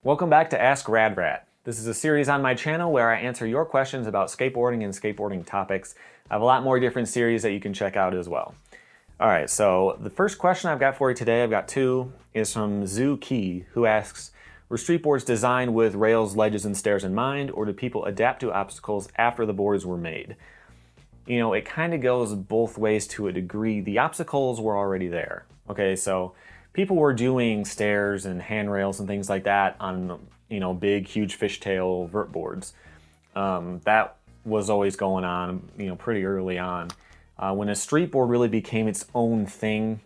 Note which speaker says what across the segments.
Speaker 1: Welcome back to Ask Rad Rat. This is a series on my channel where I answer your questions about skateboarding and skateboarding topics. I have a lot more different series that you can check out as well. Alright, so the first question I've got for you today, I've got two, is from Zoo Key, who asks, were street boards designed with rails, ledges, and stairs in mind, or did people adapt to obstacles after the boards were made? You know, it kind of goes both ways to a degree. The obstacles were already there. Okay, so people were doing stairs and handrails and things like that on, you know, big, huge fishtail vert boards. That was always going on, you know, pretty early on. When a street board really became its own thing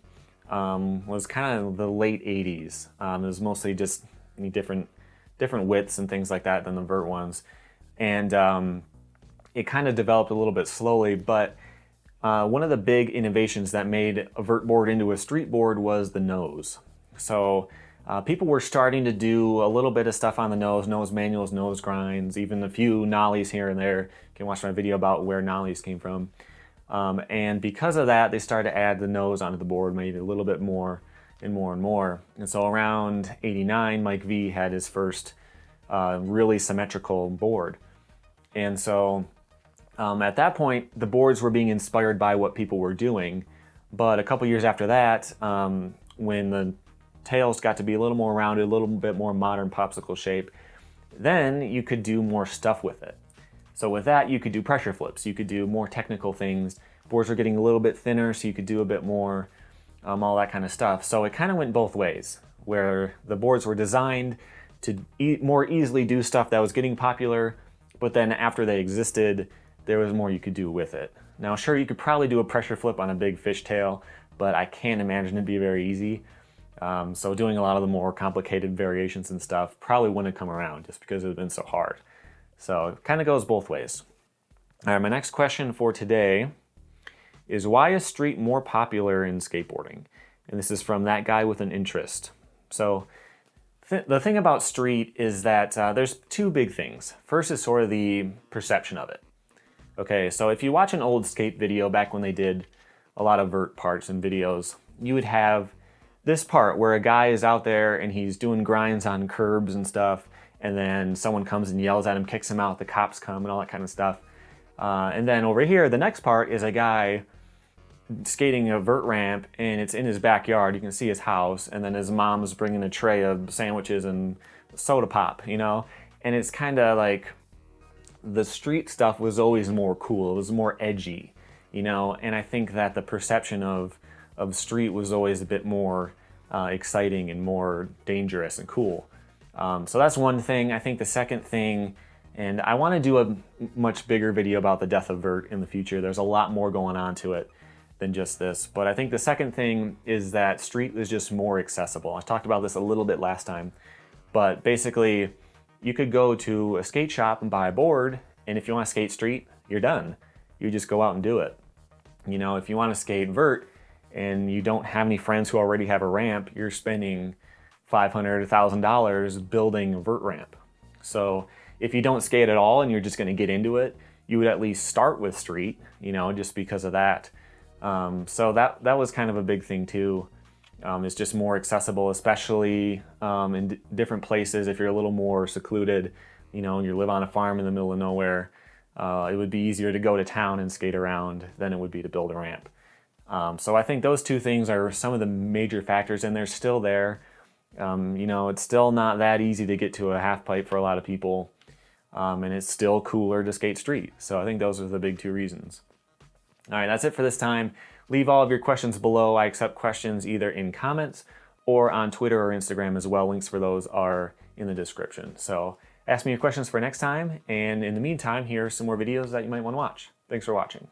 Speaker 1: was kind of the late 80s. It was mostly just different widths and things like that than the vert ones. And it kind of developed a little bit slowly, but one of the big innovations that made a vert board into a street board was the nose. So people were starting to do a little bit of stuff on the nose manuals, nose grinds, even a few nollies here and there. You can watch my video about where nollies came from. And because of that, they started to add the nose onto the board, made it a little bit more and more and more. And so around 89, Mike V had his first really symmetrical board. And so at that point, the boards were being inspired by what people were doing. But a couple years after that, when the tails got to be a little more rounded, a little bit more modern popsicle shape, then you could do more stuff with it. So with that, you could do pressure flips, you could do more technical things. Boards were getting a little bit thinner, so you could do a bit more, all that kind of stuff. So it kind of went both ways, where the boards were designed to more easily do stuff that was getting popular, but then after they existed, there was more you could do with it. Now, sure, you could probably do a pressure flip on a big fishtail, but I can't imagine it'd be very easy. So doing a lot of the more complicated variations and stuff probably wouldn't come around just because it would have been so hard. So it kind of goes both ways. All right, my next question for today is, why is street more popular in skateboarding? And this is from That Guy with an Interest. So the thing about street is that there's two big things. First is sort of the perception of it. Okay, so if you watch an old skate video back when they did a lot of vert parts and videos, you would have this part where a guy is out there and he's doing grinds on curbs and stuff, and then someone comes and yells at him, kicks him out, the cops come and all that kind of stuff. And then over here, the next part is a guy skating a vert ramp, and it's in his backyard. You can see his house, and then his mom's bringing a tray of sandwiches and soda pop, you know? And it's kind of like the street stuff was always more cool. It was more edgy, you know? And I think that the perception of street was always a bit more exciting and more dangerous and cool. So that's one thing. I think the second thing, and I want to do a much bigger video about the death of vert in the future. There's a lot more going on to it than just this. But I think the second thing is that street is just more accessible. I talked about this a little bit last time, but basically you could go to a skate shop and buy a board, and if you want to skate street, you're done. You just go out and do it. You know, if you want to skate vert and you don't have any friends who already have a ramp, you're spending $500, $1,000 building a vert ramp. So if you don't skate at all and you're just going to get into it, you would at least start with street, you know, just because of that. So that was kind of a big thing too. It's just more accessible, especially in different places. If you're a little more secluded, you know, you live on a farm in the middle of nowhere, it would be easier to go to town and skate around than it would be to build a ramp. So I think those two things are some of the major factors, and they're still there. You know, it's still not that easy to get to a half pipe for a lot of people, and it's still cooler to skate street. So I think those are the big two reasons. All right, that's it for this time. Leave all of your questions below. I accept questions either in comments or on Twitter or Instagram as well. Links for those are in the description. So ask me your questions for next time, and in the meantime, here are some more videos that you might want to watch. Thanks for watching.